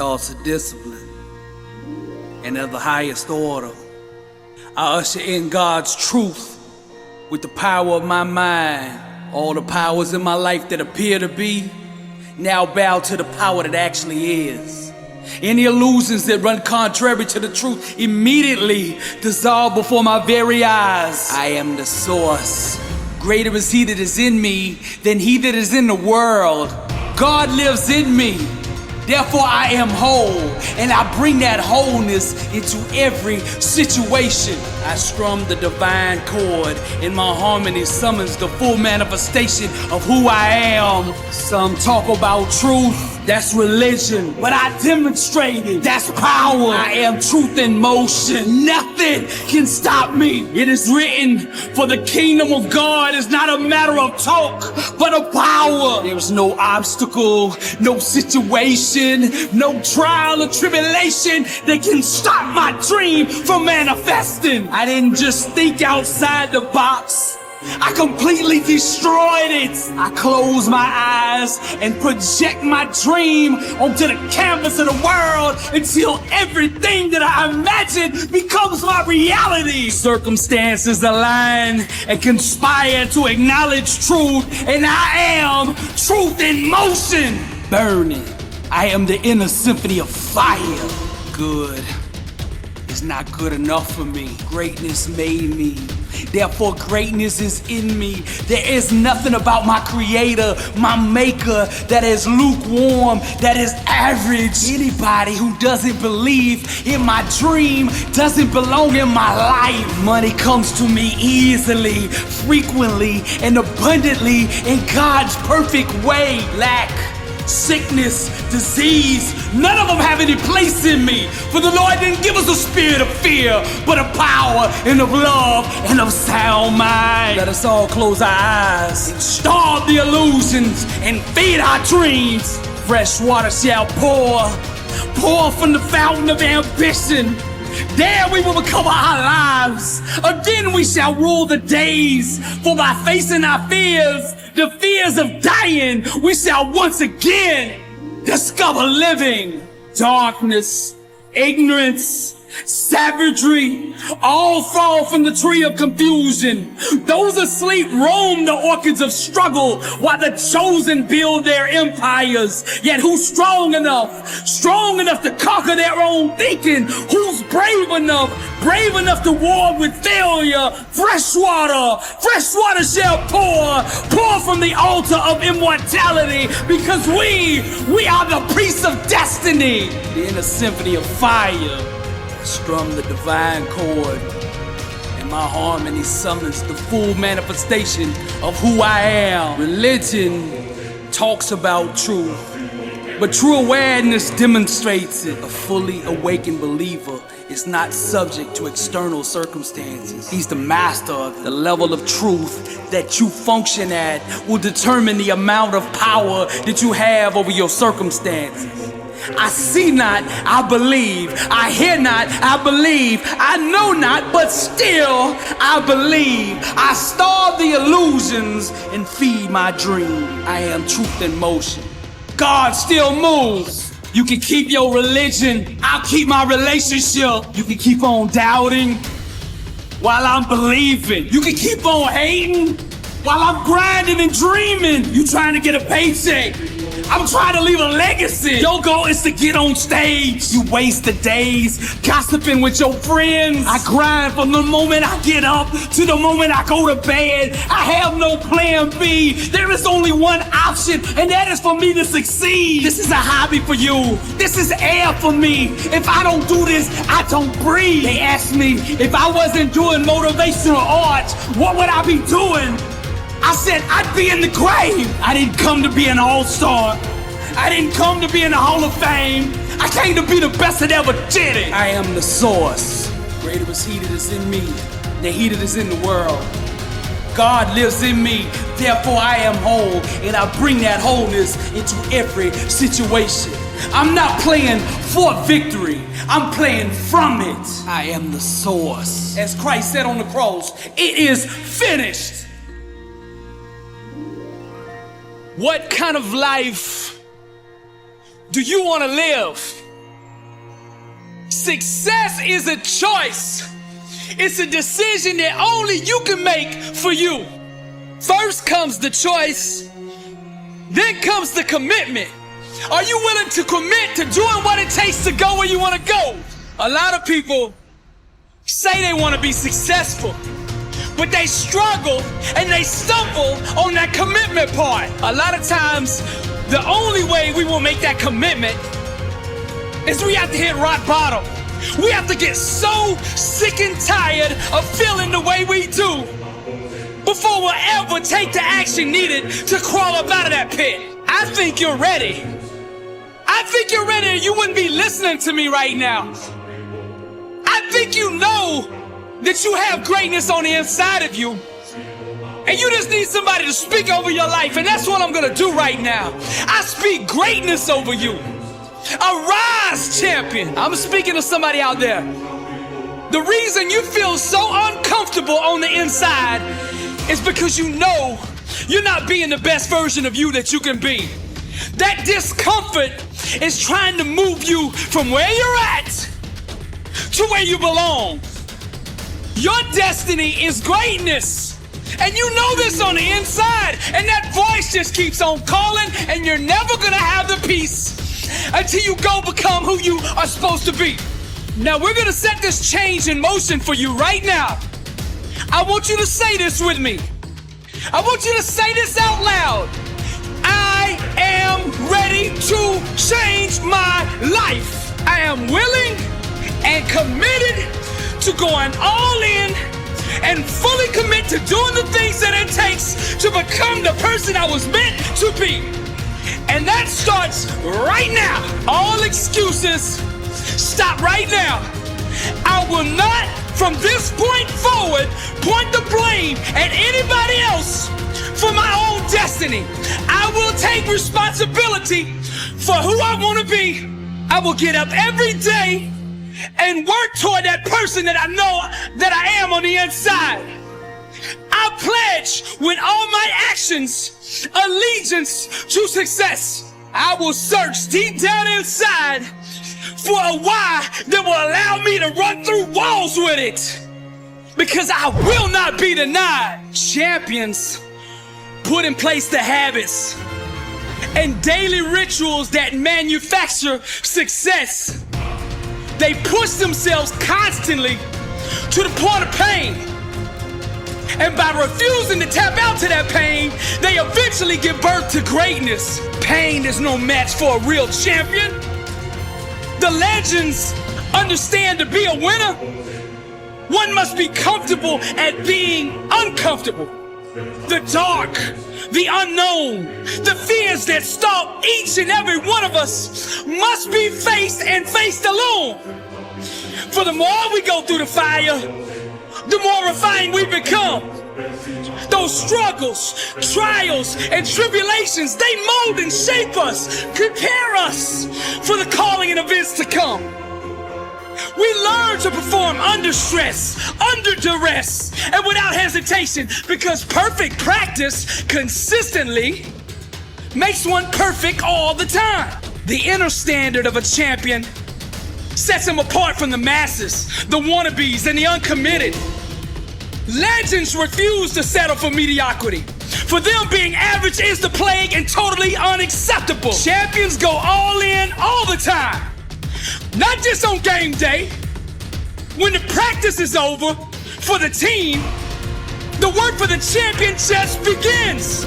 thoughts are discipline and of the highest order. I usher in God's truth with the power of my mind. All the powers in my life that appear to be now bow to the power that actually is. Any illusions that run contrary to the truth immediately dissolve before my very eyes. I am the source. Greater is he that is in me than he that is in the world. God lives in me. Therefore I am whole, and I bring that wholeness into every situation. I strum the divine chord, and my harmony summons the full manifestation of who I am. Some talk about truth, that's religion, but I demonstrate it, that's power. I am truth in motion, nothing can stop me. It is written, for the kingdom of God is not a matter of talk, but of power. There's no obstacle, no situation, no trial or tribulation that can stop my dream from manifesting. I didn't just think outside the box, I completely destroyed it. I close my eyes and project my dream onto the canvas of the world until everything that I imagine becomes my reality. Circumstances align and conspire to acknowledge truth, and I am truth in motion. Burning, I am the inner symphony of fire. Good is not good enough for me. Greatness made me. Therefore, greatness is in me. There is nothing about my creator, my maker, that is lukewarm, that is average. Anybody who doesn't believe in my dream doesn't belong in my life. Money comes to me easily, frequently, and abundantly in God's perfect way. Lack, sickness, disease, none of them have any place in me. For the Lord didn't give us a spirit of fear, but of power and of love and of sound mind. Let us all close our eyes and starve the illusions and feed our dreams. Fresh water shall pour from the fountain of ambition. There we will recover our lives. Again we shall rule the days. For by facing our fears, the fears of dying, we shall once again discover living. Darkness, ignorance, savagery, all fall from the tree of confusion. Those asleep roam the orchards of struggle, while the chosen build their empires. Yet who's strong enough to conquer their own thinking? Who's brave enough to war with failure? Fresh water shall pour from the altar of immortality, because we are the priests of destiny. The inner symphony of fire, strum the divine chord, and my harmony summons the full manifestation of who I am. Religion talks about truth, but true awareness demonstrates it. A fully awakened believer is not subject to external circumstances. He's the master of the level of truth that you function at will determine the amount of power that you have over your circumstances. I see not, I believe. I hear not, I believe. I know not, but still I believe. I starve the illusions and feed my dream. I am truth in motion. God still moves. You can keep your religion, I'll keep my relationship. You can keep on doubting while I'm believing. You can keep on hating while I'm grinding and dreaming. You trying to get a paycheck, I'm trying to leave a legacy. Your goal is to get on stage. You waste the days gossiping with your friends. I grind from the moment I get up to the moment I go to bed. I have no plan B. There is only one option, and that is for me to succeed. This is a hobby for you. This is air for me. If I don't do this, I don't breathe. They asked me if I wasn't doing motivational art, what would I be doing? I said I'd be in the grave. I didn't come to be an all-star. I didn't come to be in the Hall of Fame. I came to be the best that ever did it. I am the source. Greater is he that is in me than he that is in the world. God lives in me, therefore I am whole, and I bring that wholeness into every situation. I'm not playing for victory, I'm playing from it. I am the source. As Christ said on the cross, it is finished. What kind of life do you want to live? Success is a choice. It's a decision that only you can make for you. First comes the choice, then comes the commitment. Are you willing to commit to doing what it takes to go where you want to go? A lot of people say they want to be successful, but they struggle and they stumble on that commitment part. A lot of times, the only way we will make that commitment is we have to hit rock bottom. We have to get so sick and tired of feeling the way we do before we'll ever take the action needed to crawl up out of that pit. I think you're ready. I think you're ready, or you wouldn't be listening to me right now. I think you know that you have greatness on the inside of you, and you just need somebody to speak over your life, and that's what I'm gonna do right now. I speak greatness over you. Arise, champion. I'm speaking to somebody out there. The reason you feel so uncomfortable on the inside is because you know you're not being the best version of you that you can be. That discomfort is trying to move you from where you're at to where you belong. Your destiny is greatness, and you know this on the inside, and that voice just keeps on calling, and you're never gonna have the peace until you go become who you are supposed to be. Now we're gonna set this change in motion for you right now. I want you to say this with me. I want you to say this out loud. I am ready to change my life. I am willing and committed to going all in and fully commit to doing the things that it takes to become the person I was meant to be. And that starts right now. All excuses, stop right now. I will not, from this point forward, point the blame at anybody else for my own destiny. I will take responsibility for who I want to be. I will get up every day and work toward that person that I know that I am on the inside. I pledge with all my actions allegiance to success. I will search deep down inside for a why that will allow me to run through walls with it, because I will not be denied. Champions put in place the habits and daily rituals that manufacture success. They push themselves constantly to the point of pain. And by refusing to tap out to that pain, they eventually give birth to greatness. Pain is no match for a real champion. The legends understand to be a winner, one must be comfortable at being uncomfortable. The dark, the unknown, the fears that stalk each and every one of us must be faced and faced alone. For the more we go through the fire, the more refined we become. Those struggles, trials, and tribulations, they mold and shape us, prepare us for the calling and events to come. We learn to perform under stress, under duress, and without hesitation, because perfect practice consistently makes one perfect all the time. The inner standard of a champion sets him apart from the masses, the wannabes, and the uncommitted. Legends refuse to settle for mediocrity. For them, being average is the plague and totally unacceptable. Champions go all in all the time. Not just on game day. When the practice is over for the team, the work for the champion just begins.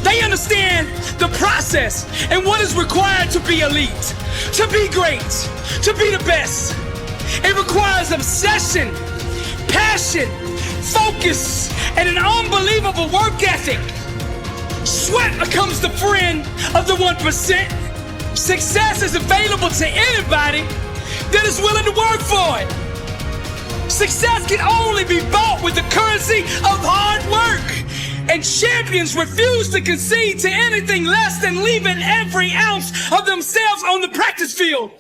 They understand the process and what is required to be elite, to be great, to be the best. It requires obsession, passion, focus, and an unbelievable work ethic. Sweat becomes the friend of the 1%. Success is available to anybody that is willing to work for it. Success can only be bought with the currency of hard work. And champions refuse to concede to anything less than leaving every ounce of themselves on the practice field.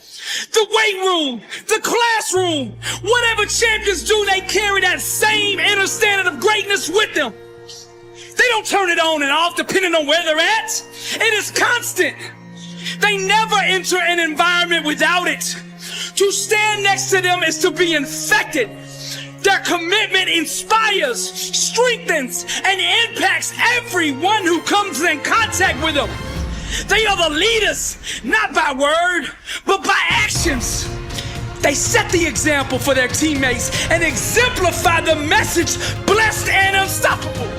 The weight room, the classroom, whatever champions do, they carry that same inner standard of greatness with them. They don't turn it on and off depending on where they're at. It is constant. They never enter an environment without it. To stand next to them is to be infected. Their commitment inspires, strengthens, and impacts everyone who comes in contact with them. They are the leaders, not by word, but by actions. They set the example for their teammates and exemplify the message, blessed and unstoppable.